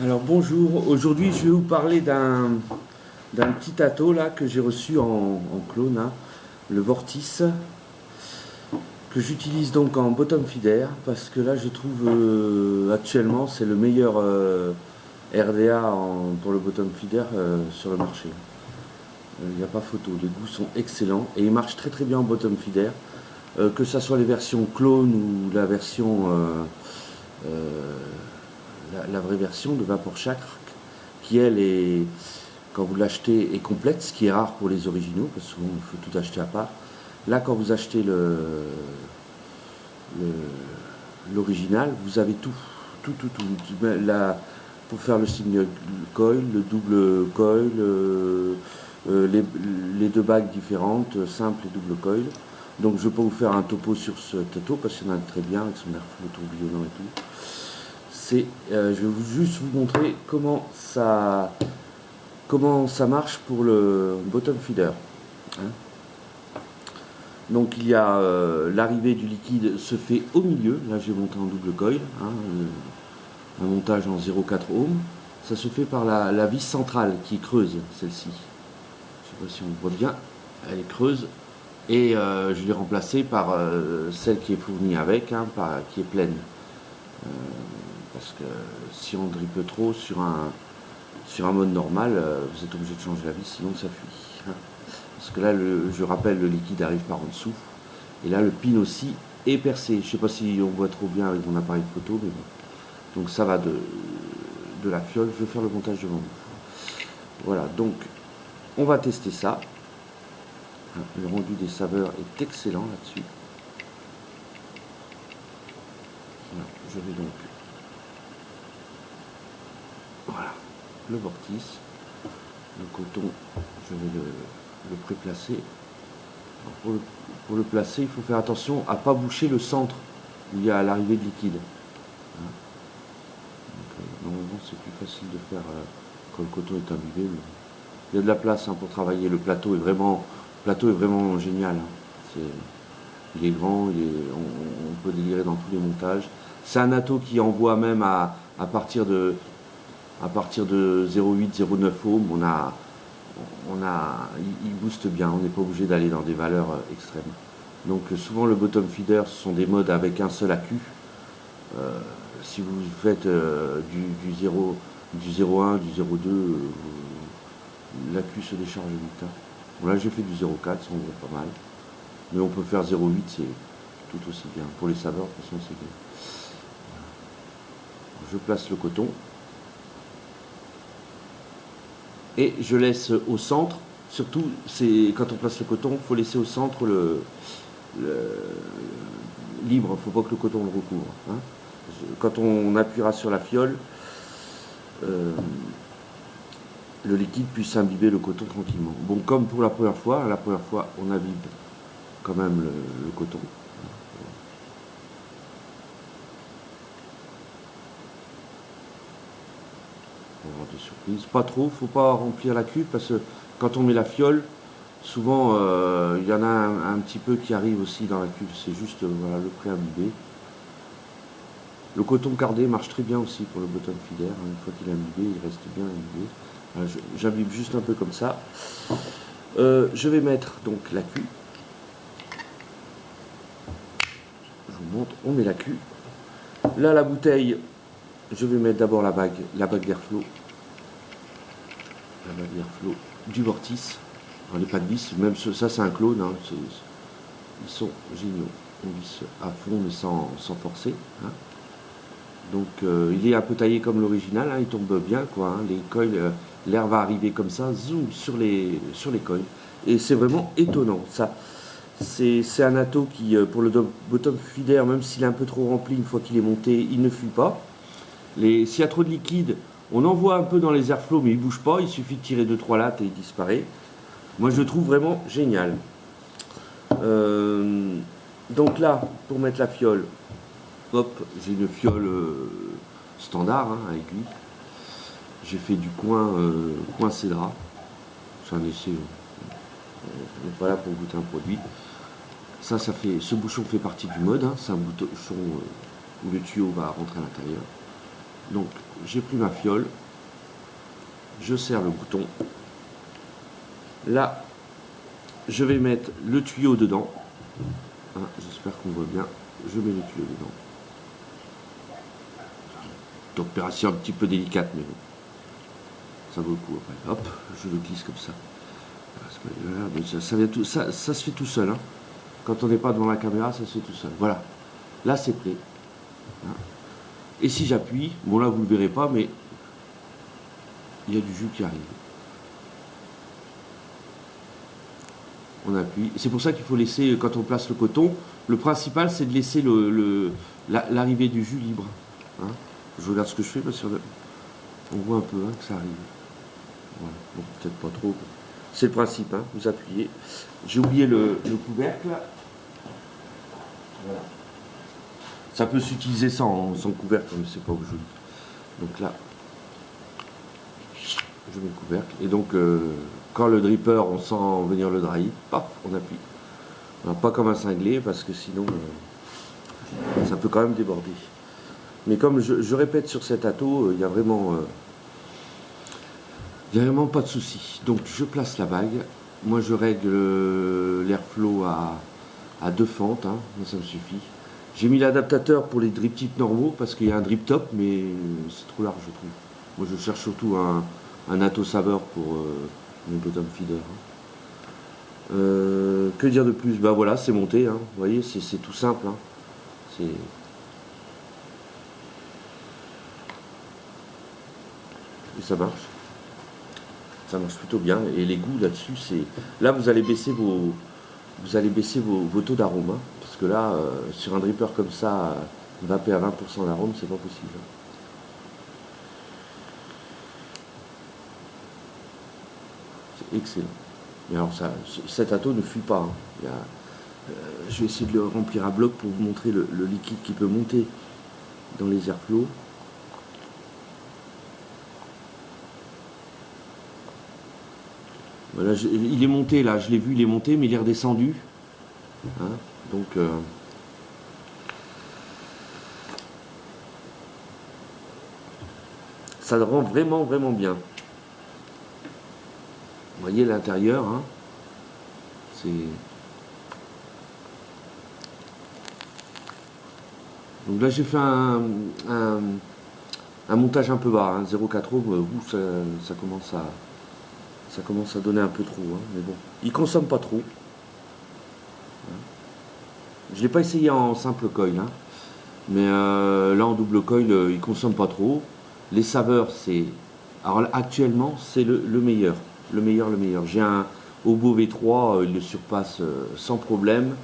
Alors bonjour, aujourd'hui je vais vous parler d'un petit atto là que j'ai reçu en clone, hein, le Vortis, que j'utilise donc en bottom feeder parce que là je trouve actuellement c'est le meilleur RDA pour le bottom feeder sur le marché. Il n'y a pas photo, les goûts sont excellents et il marche très très bien en bottom feeder, que ce soit les versions clone ou la version euh, la vraie version de Vapor Shark qui elle est, quand vous l'achetez, est complète, ce qui est rare pour les originaux, parce que souvent il faut tout acheter à part. Là, quand vous achetez l'original, vous avez tout, tout. Là, pour faire le single coil, le double coil, les deux bagues différentes, simple et double coil. Donc je peux vous faire un topo sur ce tato parce qu'il y en a très bien avec son airflow tourbillonnant et tout. Je vais juste vous montrer comment ça marche pour le bottom feeder. Hein. Donc il y a l'arrivée du liquide se fait au milieu. Là j'ai monté en double coil, hein, un montage en 0,4 ohm. Ça se fait par la vis centrale qui est creuse, celle-ci. Je ne sais pas si on voit bien, elle est creuse. Et je l'ai remplacée par celle qui est fournie avec, hein, qui est pleine. Parce que si on drippe trop sur un mode normal, vous êtes obligé de changer la vis, sinon ça fuit. Hein. Parce que là, je rappelle, le liquide arrive par en dessous. Et là, le pin aussi est percé. Je ne sais pas si on voit trop bien avec mon appareil photo, mais bon. Donc ça va de la fiole. Je vais faire le montage devant vous. Voilà, donc on va tester ça. Le rendu des saveurs est excellent là-dessus. Voilà, je vais donc... Voilà, le Vortis. Le coton, je vais le préplacer. Pour le placer, il faut faire attention à ne pas boucher le centre où il y a l'arrivée de liquide. Hein. Normalement, c'est plus facile de faire quand le coton est imbibé. Il y a de la place, hein, pour travailler. Le plateau est vraiment génial. Hein. Il est grand, on peut délirer dans tous les montages. C'est un atto qui envoie même à partir de 0,8, 0,9 ohm, il booste bien, on n'est pas obligé d'aller dans des valeurs extrêmes. Donc souvent le bottom feeder, ce sont des modes avec un seul accu. Si vous faites du 0, du 0,1, du 0,2, l'accu se décharge vite. Hein. Bon, là j'ai fait du 0,4, ça on voit pas mal. Mais on peut faire 0,8, c'est tout aussi bien. Pour les saveurs, de toute façon c'est bien. Je place le coton. Et je laisse au centre, surtout quand on place le coton, il faut laisser au centre libre, il ne faut pas que le coton le recouvre. Hein. Quand on appuiera sur la fiole, le liquide puisse imbiber le coton tranquillement. Bon, comme pour la première fois on imbibe quand même le coton. De surprise. Pas trop, faut pas remplir la cuve parce que quand on met la fiole, souvent il y en a un petit peu qui arrive aussi dans la cuve. C'est juste voilà, le pré-imbibé. Le coton cardé marche très bien aussi pour le bottom feeder. Hein. Une fois qu'il est imbibé, il reste bien imbibé. J'imbibe juste un peu comme ça. Je vais mettre donc la cuve. Je vous montre, on met la cuve. Là, la bouteille, je vais mettre d'abord la bague d'airflow. La bague d'airflow du Vortis. Alors, les pas de vis, même ça c'est un clone, hein, ils sont géniaux. On visse à fond mais sans forcer. Hein. Donc il est un peu taillé comme l'original, hein, il tombe bien quoi. Hein, les coils, l'air va arriver comme ça, zoom sur les coils. Et c'est vraiment étonnant. Ça, c'est un atto qui, pour le bottom feeder, même s'il est un peu trop rempli, une fois qu'il est monté, il ne fuit pas. S'il y a trop de liquide, on envoie un peu dans les airflows, mais il ne bouge pas. Il suffit de tirer 2-3 lattes et il disparaît. Moi, je le trouve vraiment génial. Donc là, pour mettre la fiole, hop, j'ai une fiole standard, hein, à aiguille. J'ai fait du coin Cédra. C'est un essai. On n'est pas là pour goûter un produit. Ce bouchon fait partie du mode. Hein, c'est un bouchon où le tuyau va rentrer à l'intérieur. Donc j'ai pris ma fiole, je serre le bouton. Là, je vais mettre le tuyau dedans. Hein, j'espère qu'on voit bien. Je mets le tuyau dedans. Une opération un petit peu délicate, mais bon. Ça vaut le coup après. Hop, je le glisse comme ça. Ça vient tout, ça se fait tout seul. Hein. Quand on n'est pas devant la caméra, ça se fait tout seul. Voilà. Là, c'est prêt. Hein. Et si j'appuie, bon là, vous ne le verrez pas, mais il y a du jus qui arrive. On appuie. C'est pour ça qu'il faut laisser, quand on place le coton, le principal, c'est de laisser l'arrivée du jus libre. Hein. Je regarde ce que je fais parce qu'on voit un peu hein, que ça arrive. Voilà. Bon, peut-être pas trop. C'est le principe, hein. Vous appuyez. J'ai oublié le couvercle. Voilà. Ça peut s'utiliser sans couvercle, mais c'est pas joli. Donc là, je mets le couvercle. Et donc, quand le dripper, on sent venir le dry, paf, on appuie. Alors, pas comme un cinglé, parce que sinon, ça peut quand même déborder. Mais comme je répète sur cet atteau, il y a vraiment pas de souci. Donc, je place la bague. Moi, je règle l'airflow à 2 fentes, hein, ça me suffit. J'ai mis l'adaptateur pour les drip tips normaux, parce qu'il y a un drip top, mais c'est trop large, je trouve. Moi, je cherche surtout un atteau saveur pour mon bottom feeder. Hein. Que dire de plus? Bah voilà, c'est monté, hein. Vous voyez, c'est tout simple. Hein. Et ça marche. Ça marche plutôt bien. Et les goûts là-dessus, c'est. Là, vous allez baisser vos taux d'arôme. Hein. Parce que là, sur un dripper comme ça, vapé à 20% d'arôme, c'est pas possible. Hein. C'est excellent. Mais alors cet atteau ne fuit pas. Hein. Je vais essayer de le remplir à bloc pour vous montrer le liquide qui peut monter dans les airflows. Voilà, il est monté là, je l'ai vu, il est monté, mais il est redescendu. Hein, donc ça le rend vraiment bien. Vous voyez l'intérieur, hein, c'est. Donc là j'ai fait un montage un peu bas, hein, 0,4 ohms, ça commence à donner un peu trop, hein, mais bon, il consomme pas trop. Je ne l'ai pas essayé en simple coil, hein, mais là en double coil, il consomme pas trop. Les saveurs, c'est. Alors actuellement, c'est le meilleur. Le meilleur. J'ai un Obo V3, il le surpasse sans problème.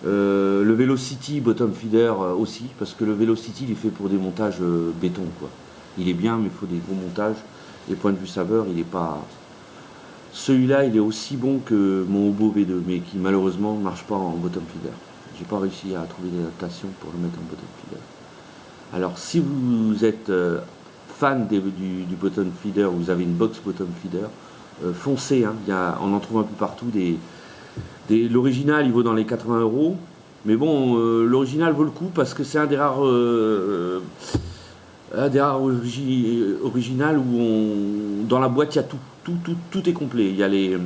Le Velocity Bottom Feeder aussi, parce que le Velocity, il est fait pour des montages béton, quoi. Il est bien, mais il faut des gros montages. Et point de vue saveur, il n'est pas. Celui-là, il est aussi bon que mon Obo V2, mais qui malheureusement ne marche pas en bottom feeder. J'ai pas réussi à trouver d'adaptation pour le mettre en bottom feeder. Alors, si vous êtes fan du bottom feeder, vous avez une box bottom feeder, foncez. Hein, on en trouve un peu partout. L'original, il vaut dans les 80 €. Mais bon, l'original vaut le coup parce que c'est un des rares original où dans la boîte il y a tout est complet. Il y a le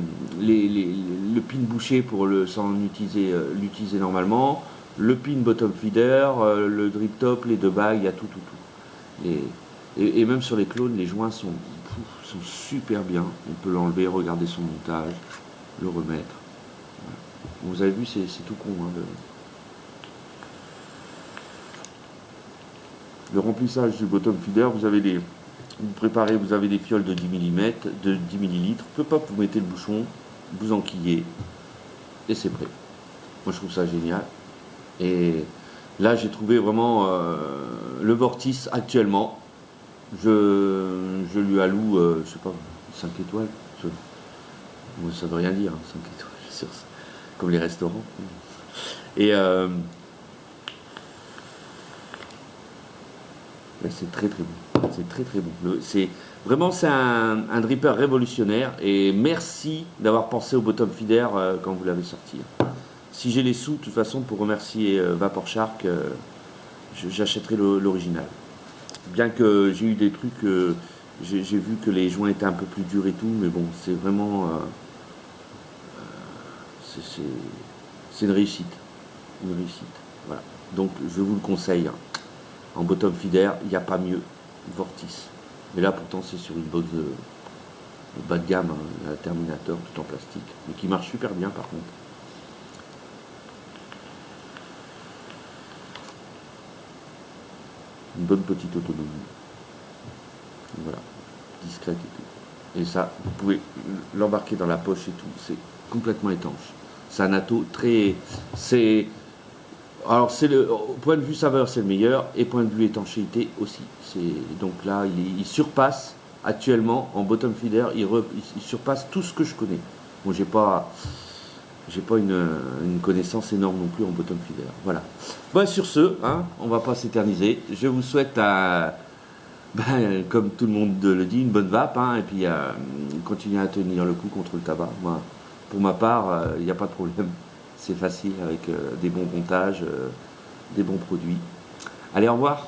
pin bouché pour l'utiliser normalement, le pin bottom feeder, le drip top, les 2 bagues, il y a tout. Et même sur les clones, les joints sont super bien. On peut l'enlever, regarder son montage, le remettre. Voilà. Vous avez vu, c'est tout con. Hein, le remplissage du bottom feeder, vous avez des fioles de 10 mm, de 10 ml, vous mettez le bouchon, vous enquillez, et c'est prêt. Moi je trouve ça génial. Et là j'ai trouvé vraiment le Vortis actuellement. Je lui alloue, je sais pas, 5 étoiles. Ça veut rien dire, 5 étoiles, comme les restaurants. Et c'est très bon. C'est très bon. C'est un dripper révolutionnaire et merci d'avoir pensé au bottom feeder quand vous l'avez sorti. Si j'ai les sous, de toute façon, pour remercier Vapor Shark, j'achèterai l'original. Bien que j'ai eu des trucs, j'ai vu que les joints étaient un peu plus durs et tout, mais bon, c'est vraiment, c'est c'est- c'est une réussite. Voilà. Donc je vous le conseille, hein. En bottom feeder, il n'y a pas mieux, Vortis. Mais là pourtant c'est sur une box bas de gamme, hein, la Terminator tout en plastique, mais qui marche super bien par contre. Une bonne petite autonomie. Voilà, discrète et tout. Et ça, vous pouvez l'embarquer dans la poche et tout. C'est complètement étanche. C'est un ato très. C'est. Alors, c'est le. Au point de vue saveur, c'est le meilleur. Et point de vue étanchéité aussi. Donc là, il surpasse actuellement en bottom feeder. Il surpasse tout ce que je connais. Bon, j'ai pas une connaissance énorme non plus en bottom feeder. Voilà. Bon, sur ce, hein, on va pas s'éterniser. Je vous souhaite comme tout le monde le dit, une bonne vape, hein, et puis continuer à tenir le coup contre le tabac. Moi, pour ma part, il n'y a pas de problème. C'est facile avec des bons montages, des bons produits. Allez, au revoir.